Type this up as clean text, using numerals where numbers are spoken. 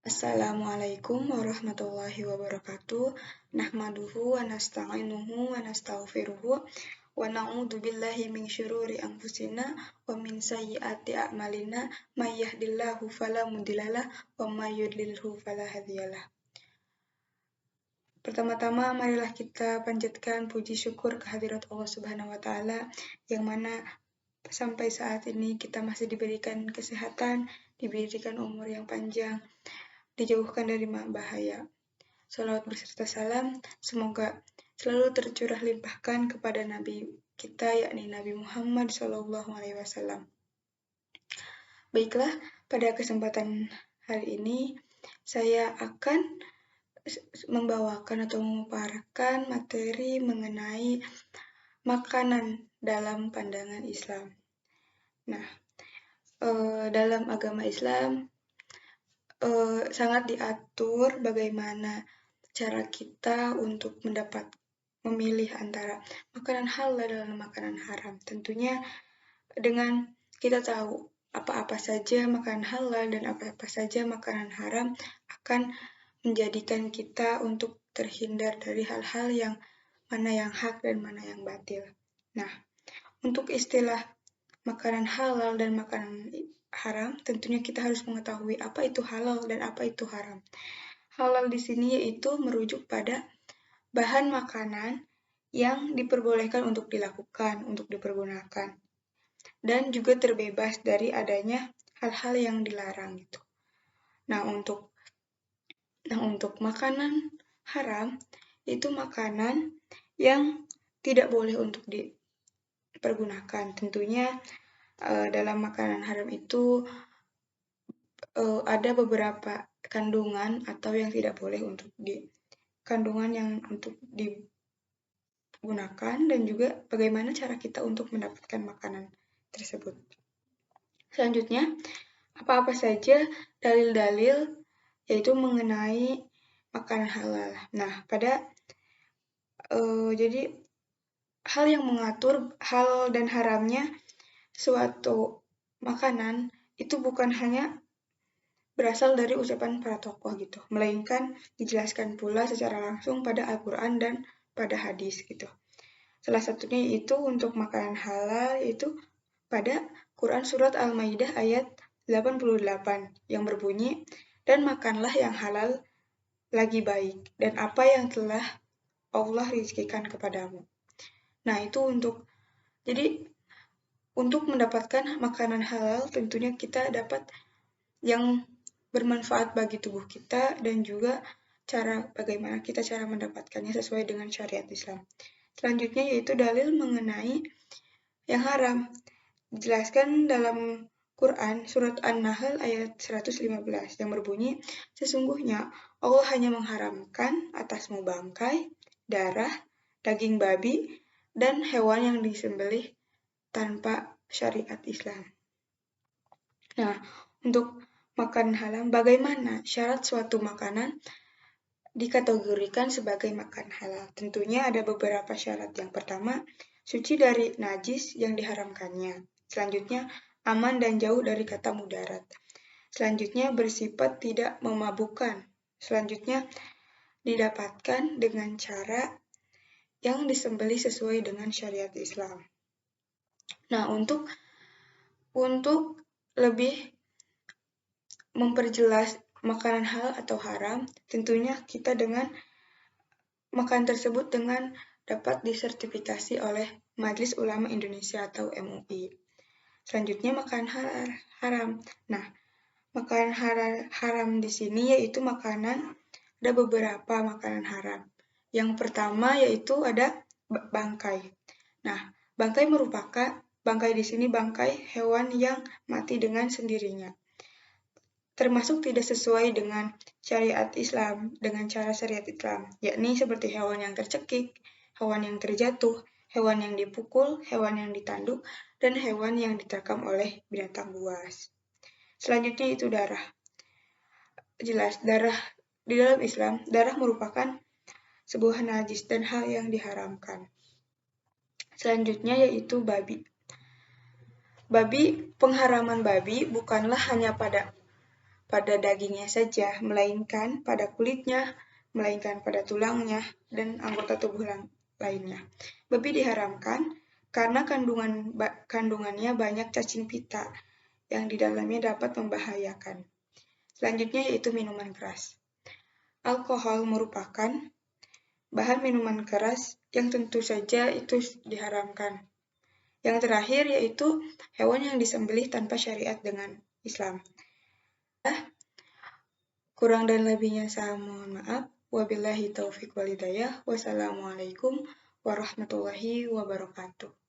Assalamualaikum warahmatullahi wabarakatuh. Nahmaduhu wa nasta'inuhu wa nastaghfiruhu wa na'udzu billahi min syururi anfusina wa min sayyiati a'malina may yahdihillahu fala mudhillalah wa may yudlilhu fala hadiyalah. Pertama-tama marilah kita panjatkan puji syukur kehadirat Allah Subhanahu wa taala yang mana sampai saat ini kita masih diberikan kesehatan, diberikan umur yang panjang, dijauhkan dari bahaya. Salawat beserta salam semoga selalu tercurah limpahkan kepada Nabi kita yakni Nabi Muhammad SAW. Baiklah, pada kesempatan hari ini saya akan membawakan atau memaparkan materi mengenai makanan dalam pandangan Islam. Nah, dalam agama Islam sangat diatur bagaimana cara kita untuk memilih antara makanan halal dan makanan haram. Tentunya dengan kita tahu apa-apa saja makanan halal dan apa-apa saja makanan haram akan menjadikan kita untuk terhindar dari hal-hal yang mana yang hak dan mana yang batil. Nah, untuk istilah makanan halal dan makanan haram, tentunya kita harus mengetahui apa itu halal dan apa itu haram. Halal di sini yaitu merujuk pada bahan makanan yang diperbolehkan untuk dilakukan, untuk dipergunakan, dan juga terbebas dari adanya hal-hal yang dilarang gitu. Nah, untuk makanan haram itu makanan yang tidak boleh untuk dipergunakan. Tentunya dalam makanan haram itu ada beberapa kandungan atau yang tidak boleh untuk kandungan yang untuk digunakan dan juga bagaimana cara kita untuk mendapatkan makanan tersebut. Selanjutnya, apa-apa saja dalil-dalil yaitu mengenai makanan halal. Nah, jadi hal yang mengatur halal dan haramnya suatu makanan itu bukan hanya berasal dari ucapan para tokoh gitu, melainkan dijelaskan pula secara langsung pada Al-Quran dan pada hadis gitu. Salah satunya itu untuk makanan halal yaitu pada Quran Surat Al-Maidah ayat 88 yang berbunyi, dan makanlah yang halal lagi baik, dan apa yang telah Allah rizkikan kepadamu. Nah, itu untuk mendapatkan makanan halal tentunya kita dapat yang bermanfaat bagi tubuh kita dan juga bagaimana kita cara mendapatkannya sesuai dengan syariat Islam. Selanjutnya yaitu dalil mengenai yang haram. Dijelaskan dalam Quran Surat An-Nahl ayat 115 yang berbunyi, sesungguhnya Allah hanya mengharamkan atasmu bangkai, darah, daging babi, dan hewan yang disembelih tanpa syariat Islam. Nah, untuk makanan halal, bagaimana syarat suatu makanan dikategorikan sebagai makanan halal? Tentunya ada beberapa syarat. Yang pertama, suci dari najis yang diharamkannya. Selanjutnya, aman dan jauh dari kata mudarat. Selanjutnya, bersifat tidak memabukkan. Selanjutnya, didapatkan dengan cara yang disembelih sesuai dengan syariat Islam. Nah, untuk lebih memperjelas makanan halal atau haram, tentunya kita dengan makanan tersebut dapat disertifikasi oleh Majelis Ulama Indonesia atau MUI. Selanjutnya makanan haram. Nah, makanan haram di sini yaitu ada beberapa makanan haram. Yang pertama yaitu ada bangkai. Nah, bangkai di sini bangkai hewan yang mati dengan sendirinya. Termasuk tidak sesuai dengan syariat Islam, dengan cara syariat Islam, yakni seperti hewan yang tercekik, hewan yang terjatuh, hewan yang dipukul, hewan yang ditanduk, dan hewan yang diterkam oleh binatang buas. Selanjutnya itu darah. Jelas, darah di dalam Islam, darah merupakan sebuah najis dan hal yang diharamkan. Selanjutnya yaitu babi. Pengharaman babi bukanlah hanya pada pada dagingnya saja, melainkan pada kulitnya, melainkan pada tulangnya, dan anggota tubuh lainnya. Babi diharamkan karena kandungannya banyak cacing pita yang di dalamnya dapat membahayakan. Selanjutnya yaitu minuman keras. Alkohol merupakan bahan minuman keras yang tentu saja itu diharamkan. Yang terakhir yaitu hewan yang disembelih tanpa syariat dengan Islam. Kurang dan lebihnya saya mohon maaf. Wabillahi taufiq wal hidayah. Wassalamualaikum warahmatullahi wabarakatuh.